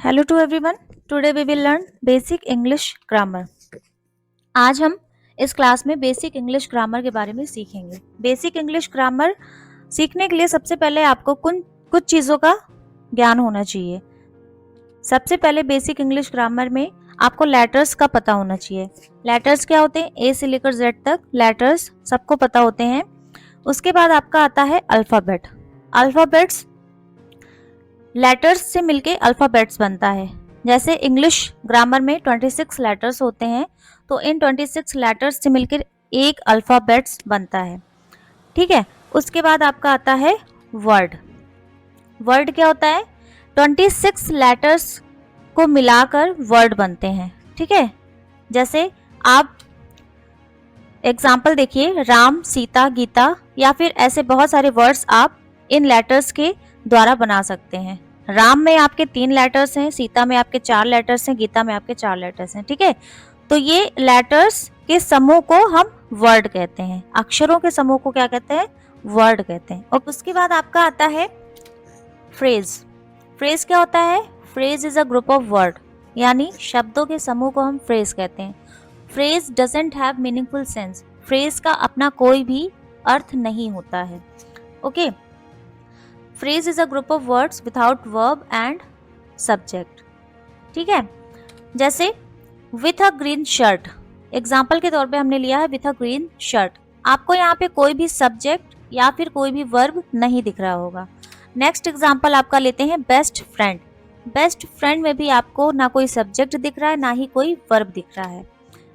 Hello to everyone, today we will learn basic English grammar. आज हम इस class में बेसिक इंग्लिश ग्रामर के बारे में सीखेंगे। बेसिक इंग्लिश ग्रामर सीखने के लिए सबसे पहले आपको कुछ चीज़ों का ज्ञान होना चाहिए। सबसे पहले बेसिक इंग्लिश ग्रामर में आपको लेटर्स का पता होना चाहिए। लेटर्स क्या होते हैं? ए से लेकर जेड तक लेटर्स सबको पता होते हैं। उसके बाद आपका आता है अल्फ़ाबेट। अल्फ़ाबेट्स लेटर्स से मिलके अल्फ़ाबेट्स बनता है। जैसे इंग्लिश ग्रामर में 26 लेटर्स होते हैं, तो इन 26 लेटर्स से मिलकर एक अल्फ़ाबेट्स बनता है। ठीक है। उसके बाद आपका आता है वर्ड। वर्ड क्या होता है? 26 लेटर्स को मिलाकर वर्ड बनते हैं। ठीक है। जैसे आप एग्जाम्पल देखिए, राम, सीता, गीता, या फिर ऐसे बहुत सारे वर्ड्स आप इन लेटर्स के द्वारा बना सकते हैं। राम में आपके 3 लेटर्स हैं, सीता में आपके 4 लेटर्स हैं, गीता में आपके 4 लेटर्स हैं। ठीक है। तो ये लेटर्स के समूह को हम वर्ड कहते हैं। अक्षरों के समूह को क्या कहते हैं? वर्ड कहते हैं। और उसके बाद आपका आता है फ्रेज। फ्रेज क्या होता है? Phrase is a group of word, यानी शब्दों के समूह को हम फ्रेज कहते हैं। Phrase doesn't have meaningful sense. Phrase का अपना कोई भी अर्थ नहीं होता है। Okay. Phrase is a group of words without verb and subject. ठीक है। जैसे with a green shirt, example के तौर पे हमने लिया है विथ अ ग्रीन शर्ट। आपको यहाँ पे कोई भी सब्जेक्ट या फिर कोई भी वर्ब नहीं दिख रहा होगा। नेक्स्ट एग्जाम्पल आपका लेते हैं बेस्ट फ्रेंड। बेस्ट फ्रेंड में भी आपको ना कोई सब्जेक्ट दिख रहा है, ना ही कोई वर्ब दिख रहा है।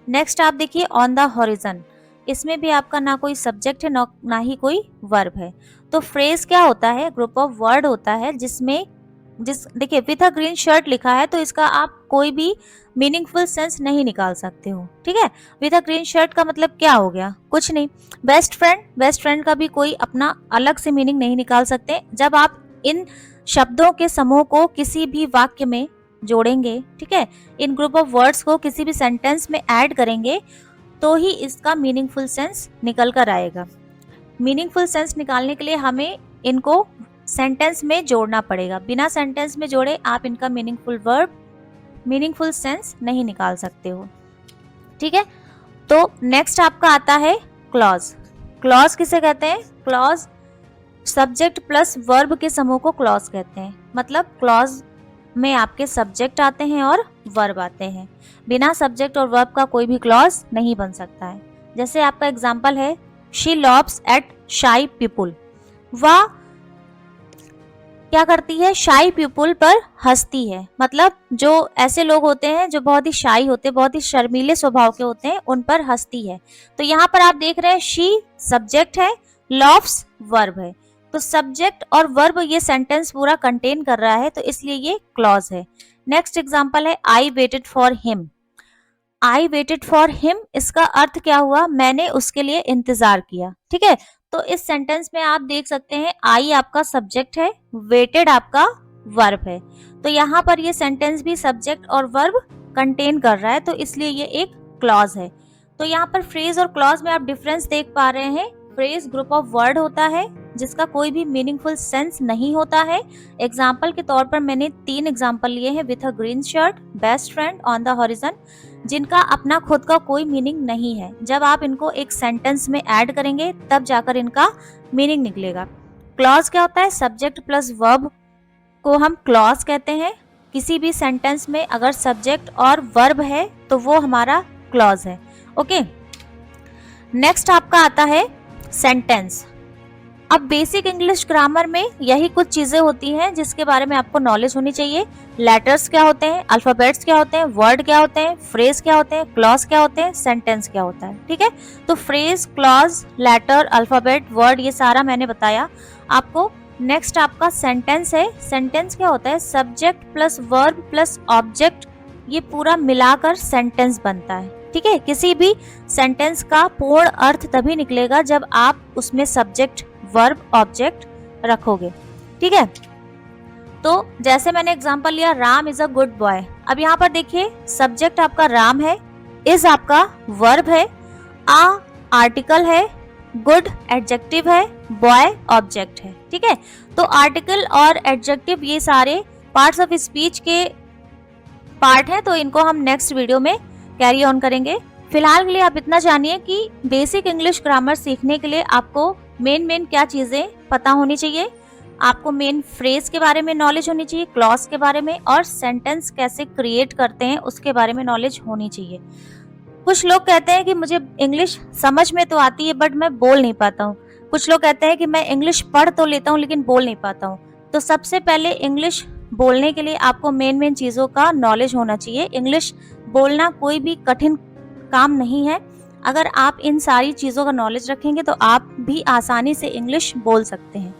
नेक्स्ट आप देखिए ऑन द हॉरिजन। इसमें भी आपका ना कोई सब्जेक्ट है, ना ही कोई वर्ब है। तो फ्रेज क्या होता है? ग्रुप ऑफ वर्ड होता है जिसमें देखिए विथ अ ग्रीन शर्ट लिखा है, तो इसका आप कोई भी मीनिंगफुल सेंस नहीं निकाल सकते हो। ठीक है। विथ अ ग्रीन शर्ट का मतलब क्या हो गया? कुछ नहीं। बेस्ट फ्रेंड का भी कोई अपना अलग से मीनिंग नहीं निकाल सकते। जब आप इन शब्दों के समूह को किसी भी वाक्य में जोड़ेंगे, ठीक है, इन ग्रुप ऑफ वर्ड्स को किसी भी सेंटेंस में ऐड करेंगे, तो ही इसका मीनिंगफुल सेंस निकल कर आएगा। मीनिंगफुल सेंस निकालने के लिए हमें इनको सेंटेंस में जोड़ना पड़ेगा। बिना सेंटेंस में जोड़े आप इनका मीनिंगफुल सेंस नहीं निकाल सकते हो। ठीक है। तो नेक्स्ट आपका आता है क्लॉज। क्लॉज किसे कहते हैं? क्लॉज सब्जेक्ट प्लस वर्ब के समूह को क्लॉज कहते हैं। मतलब क्लॉज में आपके सब्जेक्ट आते हैं और वर्ब आते हैं। बिना सब्जेक्ट और वर्ब का कोई भी क्लॉज नहीं बन सकता है। जैसे आपका एग्जाम्पल है शी लॉप्स एट शाई पीपुल। वह क्या करती है? शाई पीपुल पर हंसती है। मतलब जो ऐसे लोग होते हैं जो बहुत ही शाई होते हैं, बहुत ही शर्मीले स्वभाव के होते हैं, उन पर हंसती है। तो यहाँ पर आप देख रहे हैं शी सब्जेक्ट है, लॉप्स वर्ब है। तो सब्जेक्ट और वर्ब ये सेंटेंस पूरा कंटेन कर रहा है, तो इसलिए ये क्लॉज है। नेक्स्ट एग्जाम्पल है I waited for him. I waited for him, इसका अर्थ क्या हुआ? मैंने उसके लिए इंतजार किया। ठीक है। तो इस सेंटेंस में आप देख सकते हैं आई आपका सब्जेक्ट है, वेटेड आपका वर्ब है। तो यहाँ पर ये सेंटेंस भी सब्जेक्ट और वर्ब कंटेन कर रहा है, तो इसलिए ये एक क्लॉज है। तो यहाँ पर फ्रेज और क्लॉज में आप डिफरेंस देख पा रहे हैं। फ्रेज ग्रुप ऑफ वर्ड होता है जिसका कोई भी मीनिंगफुल सेंस नहीं होता है। एग्जाम्पल के तौर पर मैंने 3 एग्जाम्पल लिए हैं, with a green shirt, best friend, on the horizon, जिनका अपना खुद का कोई मीनिंग नहीं है। जब आप इनको एक सेंटेंस में ऐड करेंगे तब जाकर इनका मीनिंग निकलेगा। क्लॉज क्या होता है? सब्जेक्ट प्लस वर्ब को हम क्लॉज कहते हैं। किसी भी सेंटेंस में अगर सब्जेक्ट और वर्ब है तो वो हमारा क्लॉज है। ओके। नेक्स्ट आपका आता है सेंटेंस। अब बेसिक इंग्लिश ग्रामर में यही कुछ चीजें होती हैं जिसके बारे में आपको नॉलेज होनी चाहिए। लेटर्स क्या होते हैं, अल्फाबेट्स क्या होते हैं, वर्ड क्या होते हैं, फ्रेज क्या होते हैं, क्लॉज क्या होते हैं, सेंटेंस क्या होता है। ठीक है। तो phrase, clause, letter, alphabet, word, ये सारा मैंने बताया आपको। नेक्स्ट आपका सेंटेंस है। सेंटेंस क्या होता है? Subject plus verb plus object, ये पूरा मिलाकर सेंटेंस बनता है। ठीक है। किसी भी सेंटेंस का पूर्ण अर्थ तभी निकलेगा जब आप उसमें सब्जेक्ट, वर्ब, ऑब्जेक्ट रखोगे। ठीक है। तो जैसे मैंने एग्जांपल लिया Ram is a good boy. अब यहाँ पर देखिए सब्जेक्ट आपका राम है, इज आपका वर्ब है, आ आर्टिकल है, गुड एडजेक्टिव है, बॉय ऑब्जेक्ट है। ठीक है। तो आर्टिकल और एडजेक्टिव ये सारे पार्ट्स ऑफ स्पीच के पार्ट हैं, तो इनको हम नेक्स्ट वीडियो में कैरी ऑन करेंगे। फिलहाल के लिए आप इतना जानिए कि बेसिक इंग्लिश ग्रामर सीखने के लिए आपको मेन क्या चीजें पता होनी चाहिए। आपको मेन फ्रेज के बारे में नॉलेज होनी चाहिए, क्लॉज के बारे में, और सेंटेंस कैसे क्रिएट करते हैं उसके बारे में नॉलेज होनी चाहिए। कुछ लोग कहते हैं कि मुझे इंग्लिश समझ में तो आती है बट मैं बोल नहीं पाता हूँ। कुछ लोग कहते हैं कि मैं इंग्लिश पढ़ तो लेता हूँ लेकिन बोल नहीं पाता हूँ। तो सबसे पहले इंग्लिश बोलने के लिए आपको मेन चीजों का नॉलेज होना चाहिए। इंग्लिश बोलना कोई भी कठिन काम नहीं है। अगर आप इन सारी चीजों का नॉलेज रखेंगे तो आप भी आसानी से इंग्लिश बोल सकते हैं।